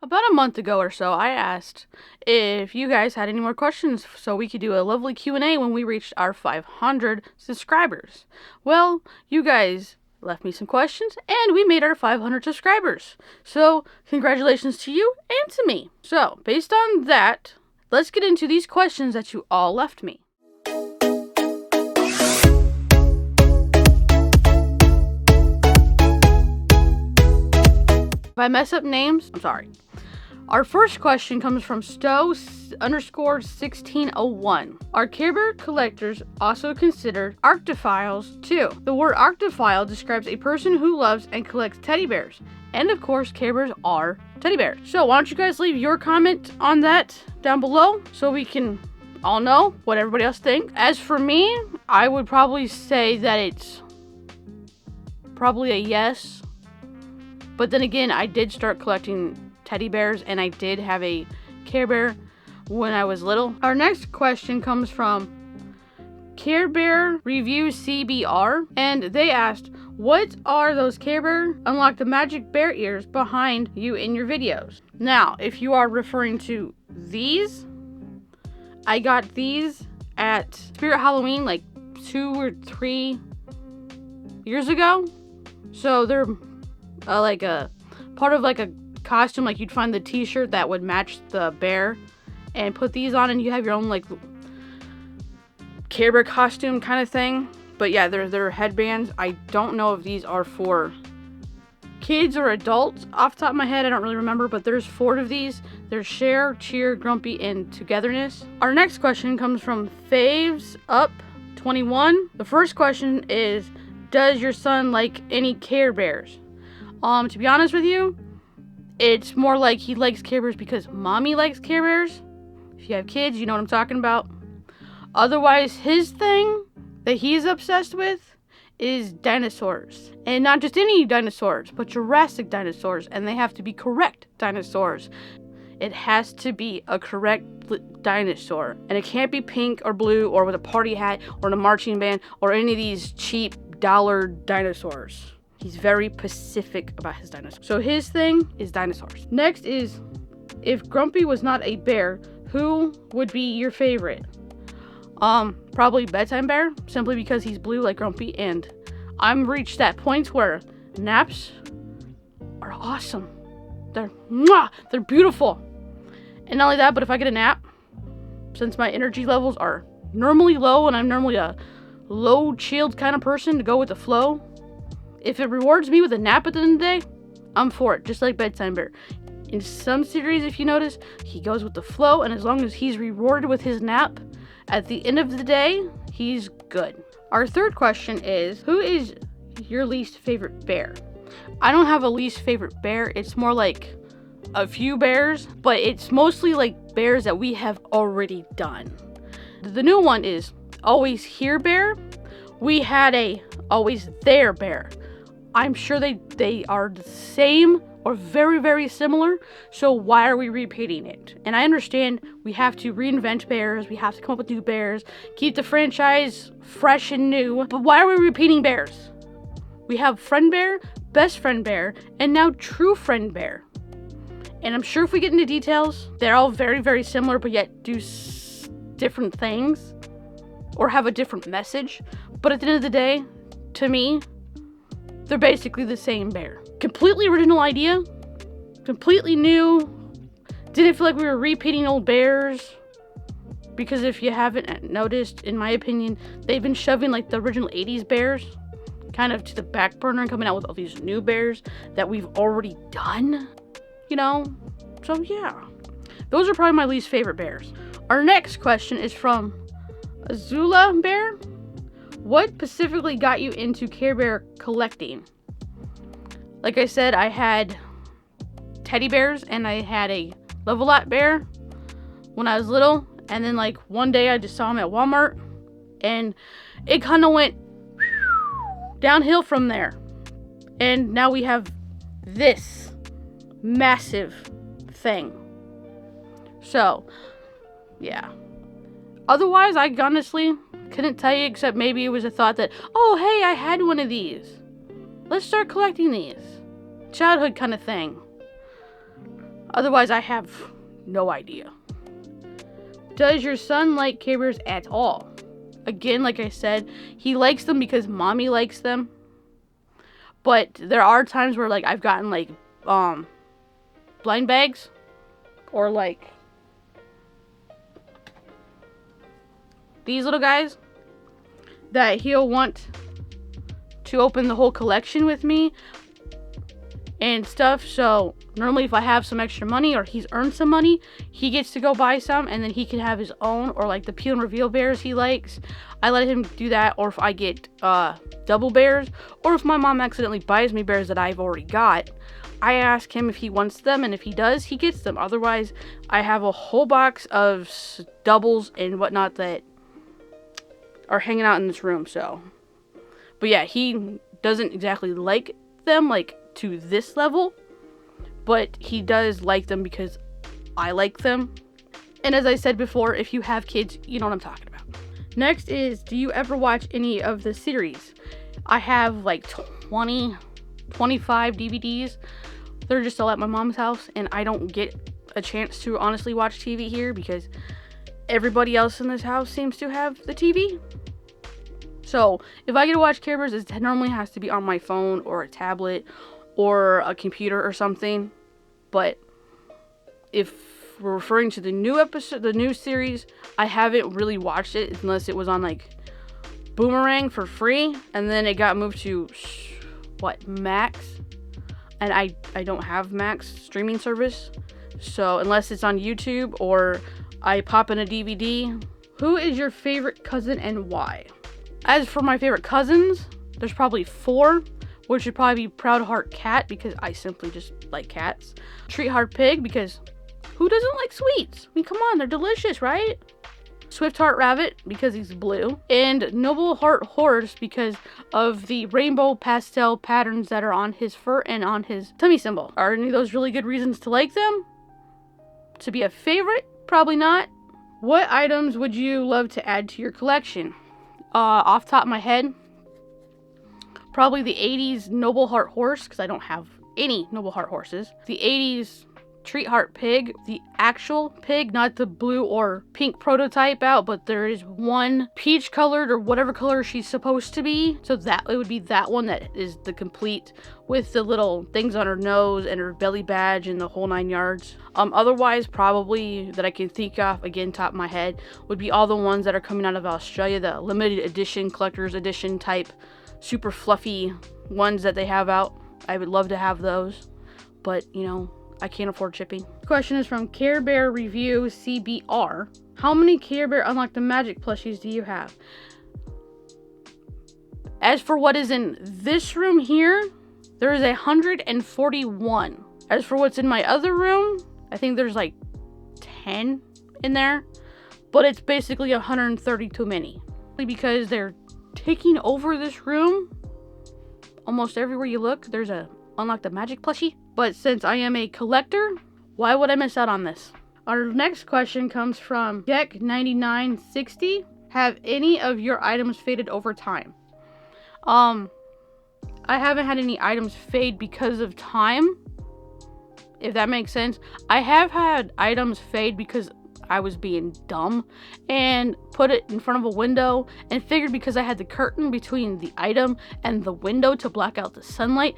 About a month ago or so, I asked if you guys had any more questions so we could do a lovely Q&A when we reached our 500 subscribers. Well, you guys left me some questions and we made our 500 subscribers. So, congratulations to you and to me. So, based on that, let's get into these questions that you all left me. If I mess up names, I'm sorry. Our first question comes from Stowe_1601. Are Care Bear collectors also considered arctophiles too? The word arctophile describes a person who loves and collects teddy bears. And of course, Care Bears are teddy bears. So why don't you guys leave your comment on that down below so we can all know what everybody else thinks. As for me, I would probably say that it's probably a yes. But then again, I did start collecting teddy bears and I did have a Care Bear when I was little. Our next question comes from Care Bear Review CBR, and they asked, what are those Care Bear unlock the magic bear ears behind you in your videos? Now, if you are referring to these, I got these at Spirit Halloween like 2 or 3 years ago. So they're like a part of like a costume, like you'd find the t-shirt that would match the bear and put these on and you have your own like Care Bear costume kind of thing. But yeah, they're headbands. I don't know if these are for kids or adults off the top of my head. I don't really remember, but there's 4 of these. There's Share, Cheer, Grumpy, and Togetherness. Our next question comes from Faves Up 21. The first question is, does your son like any Care Bears? To be honest with you, it's more like he likes Care Bears because mommy likes Care Bears. If you have kids, you know what I'm talking about. Otherwise, his thing that he's obsessed with is dinosaurs. And not just any dinosaurs, but Jurassic dinosaurs. And they have to be correct dinosaurs. It has to be a correct dinosaur. And it can't be pink or blue or with a party hat or in a marching band or any of these cheap dollar dinosaurs. He's very specific about his dinosaurs. So his thing is dinosaurs. Next is, if Grumpy was not a bear, who would be your favorite? Probably Bedtime Bear, simply because he's blue like Grumpy, and I'm reached that point where naps are awesome. They're beautiful. And not only that, but if I get a nap, since my energy levels are normally low and I'm normally a low chilled kind of person to go with the flow, if it rewards me with a nap at the end of the day, I'm for it, just like Bedtime Bear. In some series, if you notice, he goes with the flow, and as long as he's rewarded with his nap, at the end of the day, he's good. Our third question is, who is your least favorite bear? I don't have a least favorite bear. It's more like a few bears, but it's mostly like bears that we have already done. The new one is Always Here Bear. We had a Always There Bear. I'm sure they are the same or very, very similar, so why are we repeating it? And I understand we have to reinvent bears, we have to come up with new bears, keep the franchise fresh and new, but why are we repeating bears? We have Friend Bear, Best Friend Bear, and now True Friend Bear. And I'm sure if we get into details, they're all very, very similar, but yet do different things, or have a different message. But at the end of the day, to me, they're basically the same bear. Completely original idea. Completely new. Didn't feel like we were repeating old bears. Because if you haven't noticed, in my opinion, they've been shoving like the original 80s bears kind of to the back burner and coming out with all these new bears that we've already done. You know? So yeah. Those are probably my least favorite bears. Our next question is from Azula Bear. What specifically got you into Care Bear collecting? Like I said, I had teddy bears and I had a Level-Lot bear when I was little. And then like one day I just saw them at Walmart and it kind of went downhill from there. And now we have this massive thing. So, yeah. Otherwise, I honestly couldn't tell you, except maybe it was a thought that, oh, hey, I had one of these. Let's start collecting these. Childhood kind of thing. Otherwise, I have no idea. Does your son like Care Bears at all? Again, like I said, he likes them because mommy likes them. But there are times where, like, I've gotten, like, blind bags. Or, like, these little guys. That he'll want to open the whole collection with me. And stuff. So, normally if I have some extra money or he's earned some money, he gets to go buy some. And then he can have his own. Or, like, the peel and reveal bears he likes. I let him do that. Or if I get, double bears, or if my mom accidentally buys me bears that I've already got, I ask him if he wants them, and if he does, he gets them. Otherwise, I have a whole box of doubles and whatnot that are hanging out in this room. So, but yeah, he doesn't exactly like them, like, to this level, but he does like them because I like them. And as I said before, if you have kids, you know what I'm talking about. Next is, do you ever watch any of the series? I have like 25 DVDs. They're just all at my mom's house, and I don't get a chance to honestly watch TV here because everybody else in this house seems to have the TV. So if I get to watch Care Bears, it normally has to be on my phone or a tablet or a computer or something. But if we're referring to the new episode, the new series, I haven't really watched it unless it was on like Boomerang for free, and then it got moved to Max, and I don't have Max streaming service, so unless it's on YouTube or I pop in a DVD. Who is your favorite cousin and why? As for my favorite cousins, there's probably 4, which would probably be Proud Heart Cat because I simply just like cats, Treat Heart Pig because who doesn't like sweets? I mean, come on, they're delicious, right? Swift Heart Rabbit because he's blue, and Noble Heart Horse because of the rainbow pastel patterns that are on his fur and on his tummy symbol. Are any of those really good reasons to like them? To be a favorite? Probably not. What items would you love to add to your collection? Off the top of my head, probably the 80s Noble Heart Horse because I don't have any Noble Heart Horses. The 80s Treat Heart Pig, the actual pig, not the blue or pink prototype out, but there is one peach colored or whatever color she's supposed to be. So that it would be that one that is the complete with the little things on her nose and her belly badge and the whole 9 yards. Otherwise, probably that I can think of, again, top of my head, would be all the ones that are coming out of Australia, the limited edition, collector's edition type, super fluffy ones that they have out. I would love to have those, but you know, I can't afford shipping. The question is from Care Bear Review CBR. How many Care Bear Unlock the Magic plushies do you have? As for what is in this room here, there is 141. As for what's in my other room, I think there's like 10 in there, but it's basically 130 too many because they're taking over this room. Almost everywhere you look, there's a Unlock the Magic plushie. But since I am a collector, why would I miss out on this? Our next question comes from Gek9960. Have any of your items faded over time? I haven't had any items fade because of time, if that makes sense. I have had items fade because I was being dumb and put it in front of a window and figured because I had the curtain between the item and the window to block out the sunlight,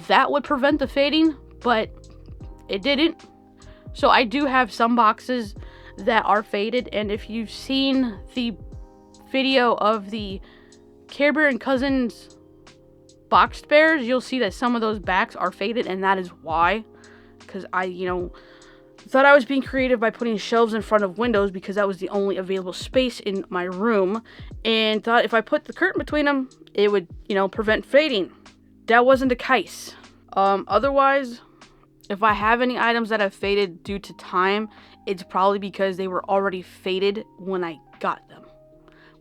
that would prevent the fading, but it didn't. So I do have some boxes that are faded, and if you've seen the video of the Care Bear and Cousins boxed bears, you'll see that some of those backs are faded, and that is why. Because I, thought I was being creative by putting shelves in front of windows because that was the only available space in my room, and thought if I put the curtain between them, it would, prevent fading. That wasn't the case. Otherwise, if I have any items that have faded due to time, it's probably because they were already faded when I got them,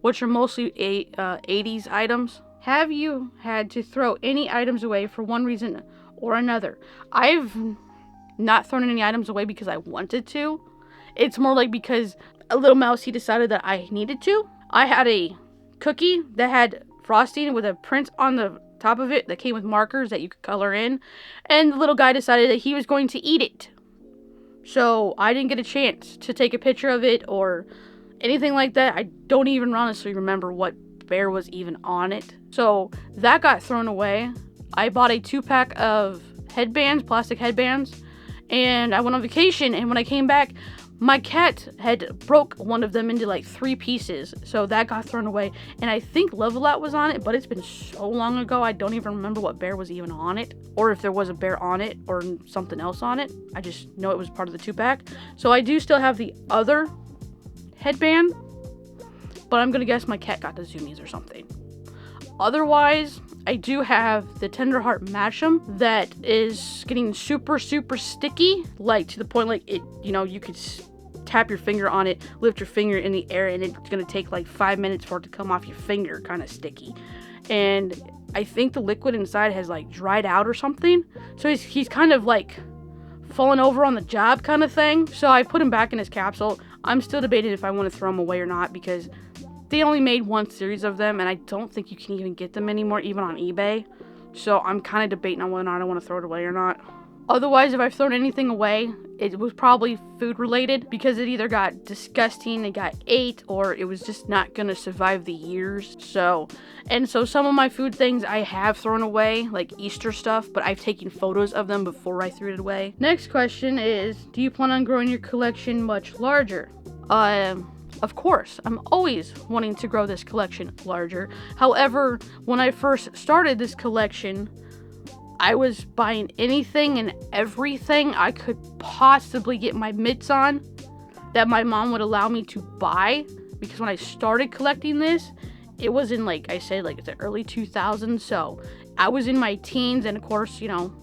which are mostly 80s items. Have you had to throw any items away for one reason or another? I've not thrown any items away because I wanted to. It's more like because a little mouse, he decided that I needed to. I had a cookie that had frosting with a print on the top of it that came with markers that you could color in, and the little guy decided that he was going to eat it. So I didn't get a chance to take a picture of it or anything like that. I don't even honestly remember what bear was even on it. So that got thrown away. I bought a 2-pack of headbands, plastic headbands, and I went on vacation, and when I came back, my cat had broke one of them into like 3 pieces, so that got thrown away. And I think Level-Out was on it, but it's been so long ago, I don't even remember what bear was even on it, or if there was a bear on it, or something else on it. I just know it was part of the 2-pack. So I do still have the other headband, but I'm gonna guess my cat got the zoomies or something. Otherwise, I do have the Tenderheart Match'em that is getting super, super sticky, like to the point like it, you know, you could tap your finger on it, lift your finger in the air, and it's gonna take like 5 minutes for it to come off your finger, kind of sticky. And I think the liquid inside has like dried out or something, so he's kind of like falling over on the job kind of thing. So I put him back in his capsule. I'm still debating if I want to throw him away or not, because they only made 1 series of them, and I don't think you can even get them anymore, even on eBay. So I'm kind of debating on whether or not I want to throw it away or not. Otherwise, if I've thrown anything away, it was probably food related, because it either got disgusting, it got ate, or it was just not going to survive the years. So some of my food things I have thrown away, like Easter stuff, but I've taken photos of them before I threw it away. Next question is, do you plan on growing your collection much larger? Of course, I'm always wanting to grow this collection larger. However, when I first started this collection, I was buying anything and everything I could possibly get my mitts on that my mom would allow me to buy. Because when I started collecting this, it was in, like I said, like the early 2000s. So I was in my teens, and of course, you know,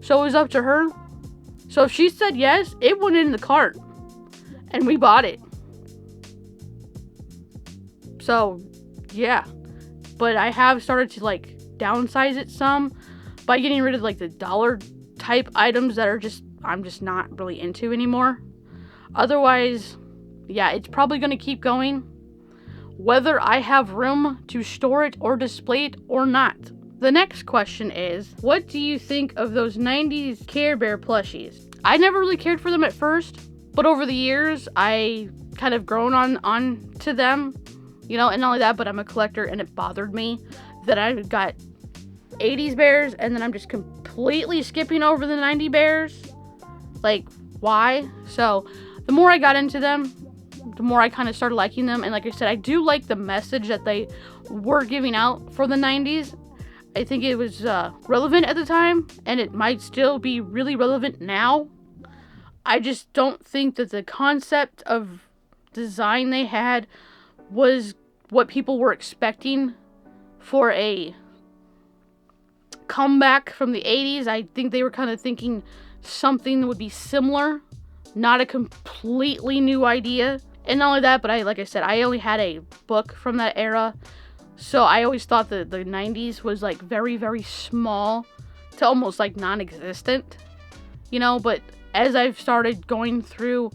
so it was up to her. So if she said yes, it went in the cart and we bought it. So, yeah, but I have started to like downsize it some by getting rid of like the dollar type items that are I'm just not really into anymore. Otherwise, yeah, it's probably going to keep going, whether I have room to store it or display it or not. The next question is, what do you think of those 90s Care Bear plushies? I never really cared for them at first, but over the years, I kind of grown on to them. You know, and not only that, but I'm a collector, and it bothered me that I got 80s bears, and then I'm just completely skipping over the 90 bears. Like, why? So, the more I got into them, the more I kind of started liking them. And like I said, I do like the message that they were giving out for the 90s. I think it was relevant at the time, and it might still be really relevant now. I just don't think that the concept of design they had was what people were expecting for a comeback from the 80s. I think they were kind of thinking something that would be similar, not a completely new idea. And not only that, but like I said, I only had a book from that era, so I always thought that the 90s was like very, very small to almost like non-existent, you know. But as I've started going through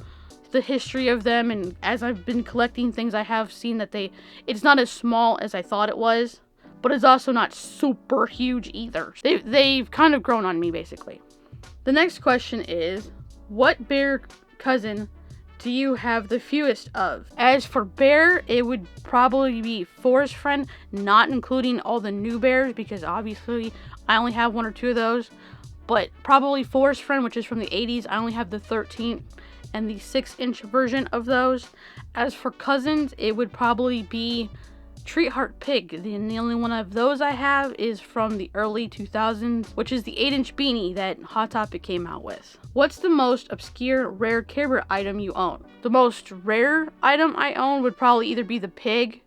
the history of them, and as I've been collecting things, I have seen that it's not as small as I thought it was, but it's also not super huge either. They've kind of grown on me, basically. The next question is, what bear cousin do you have the fewest of? As for bear, it would probably be Forest Friend, not including all the new bears, because obviously I only have 1 or 2 of those, but probably Forest Friend, which is from the 80s. I only have the 13th and the 6-inch version of those. As for cousins, it would probably be Treatheart Pig. The only one of those I have is from the early 2000s, which is the 8-inch beanie that Hot Topic came out with. What's the most obscure rare Care Bear item you own? The most rare item I own would probably either be the pig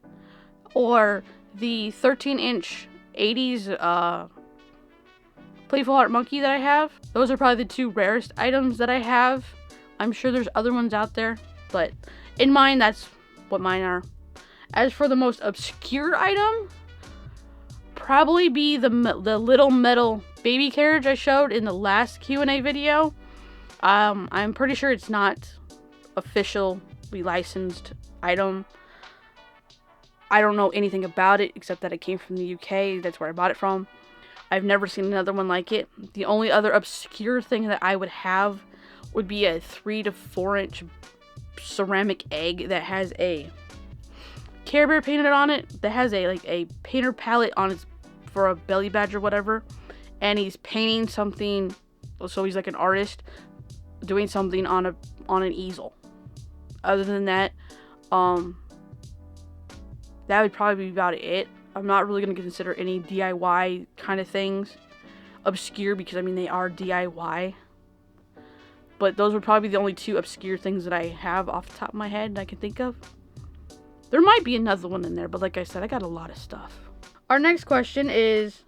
or the 13-inch 80s Playful Heart Monkey that I have. Those are probably the 2 rarest items that I have. I'm sure there's other ones out there, but in mine, that's what mine are. As for the most obscure item, probably be the little metal baby carriage I showed in the last Q&A video. I'm pretty sure it's not officially licensed item. I don't know anything about it except that it came from the UK. That's where I bought it from. I've never seen another one like it. The only other obscure thing that I would have would be a 3 to 4 inch ceramic egg that has a Care Bear painted on it, that has a painter palette on its for a belly badge or whatever, and he's painting something. So he's like an artist doing something on an easel. Other than that, that would probably be about it. I'm not really going to consider any DIY kind of things obscure, because I mean they are DIY. But those would probably be the only 2 obscure things that I have off the top of my head that I can think of. There might be another one in there, but like I said, I got a lot of stuff. Our next question is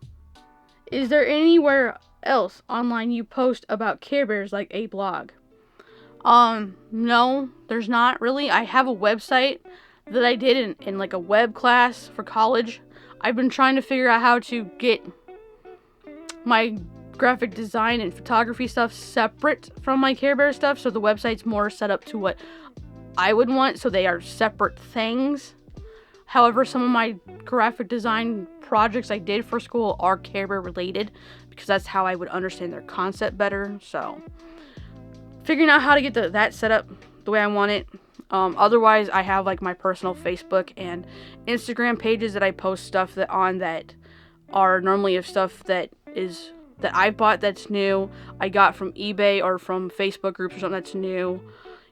there anywhere else online you post about Care Bears, like a blog? No, there's not really. I have a website that I did in like a web class for college. I've been trying to figure out how to get my graphic design and photography stuff separate from my Care Bear stuff, so the website's more set up to what I would want, so they are separate things. However, some of my graphic design projects I did for school are Care Bear related, because that's how I would understand their concept better. So figuring out how to get that set up the way I want it. Otherwise, I have like my personal Facebook and Instagram pages that I post stuff that are normally of stuff that I bought that's new, I got from eBay or from Facebook groups or something that's new,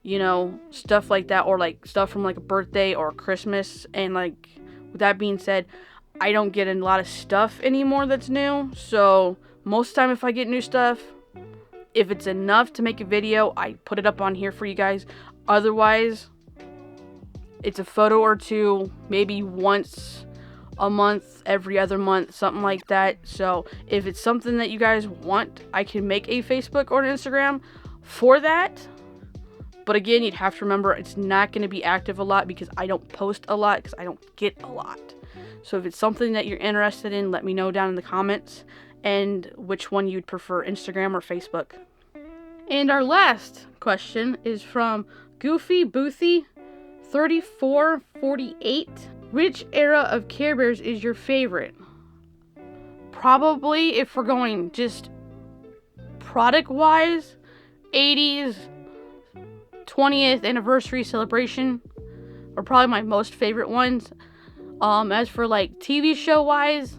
you know, stuff like that, or like stuff from like a birthday or Christmas. And like, with that being said, I don't get a lot of stuff anymore that's new, so most of the time if I get new stuff, if it's enough to make a video, I put it up on here for you guys. Otherwise, it's a photo or two, maybe once a month, every other month, something like that. So if it's something that you guys want, I can make a Facebook or an Instagram for that. But again, you'd have to remember it's not going to be active a lot, because I don't post a lot, because I don't get a lot. So if it's something that you're interested in, let me know down in the comments, and which one you'd prefer, Instagram or Facebook. And our last question is from Goofy Boothy 3448. Which era of Care Bears is your favorite? Probably, if we're going just product wise, 80s 20th anniversary celebration are probably my most favorite ones. As for like TV show wise,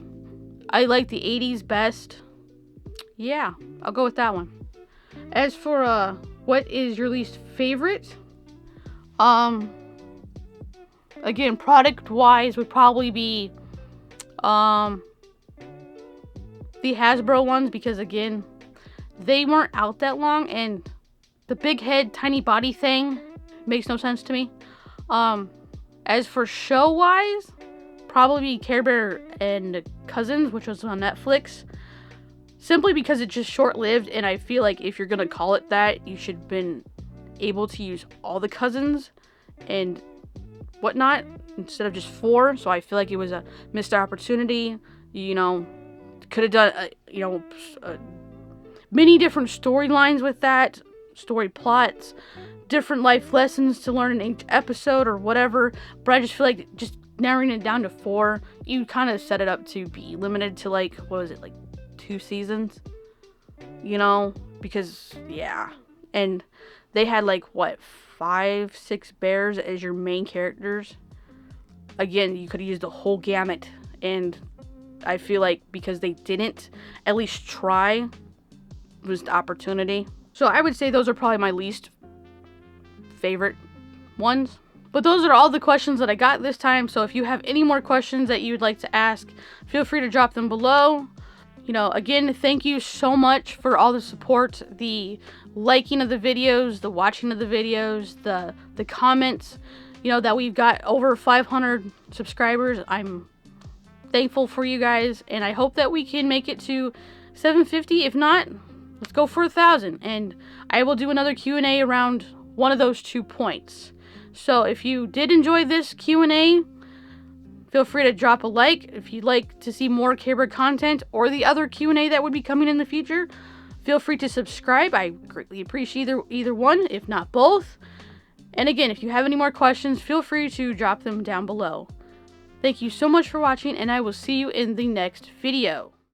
I like the 80s best. Yeah, I'll go with that one. As for what is your least favorite? Again, product wise would probably be the Hasbro ones, because again, they weren't out that long, and the big head, tiny body thing makes no sense to me. As for show wise, probably Care Bear and Cousins, which was on Netflix. Simply because it's just short-lived, and I feel like if you're gonna call it that, you should have been able to use all the Cousins and whatnot instead of just 4. So I feel like it was a missed opportunity. You know, could have done many different storylines with that, story plots, different life lessons to learn in each episode or whatever. But I just feel like just narrowing it down to 4, you kind of set it up to be limited to like, what was it, like 2 seasons, you know, because yeah. And they had like what, 5-6 bears as your main characters. Again, you could have used the whole gamut, and I feel like because they didn't at least try, was the opportunity. So I would say those are probably my least favorite ones. But those are all the questions that I got this time. So if you have any more questions that you'd like to ask, feel free to drop them below. You know, again, thank you so much for all the support, the liking of the videos, the watching of the videos, the comments, you know, that we've got over 500 subscribers. I'm thankful for you guys, and I hope that we can make it to 750. If not, let's go for 1,000, and I will do another Q&A around one of those 2 points. So if you did enjoy this Q&A, feel free to drop a like. If you'd like to see more Care Bear content or the other Q&A that would be coming in the future, feel free to subscribe. I greatly appreciate either one, if not both. And again, if you have any more questions, feel free to drop them down below. Thank you so much for watching, and I will see you in the next video.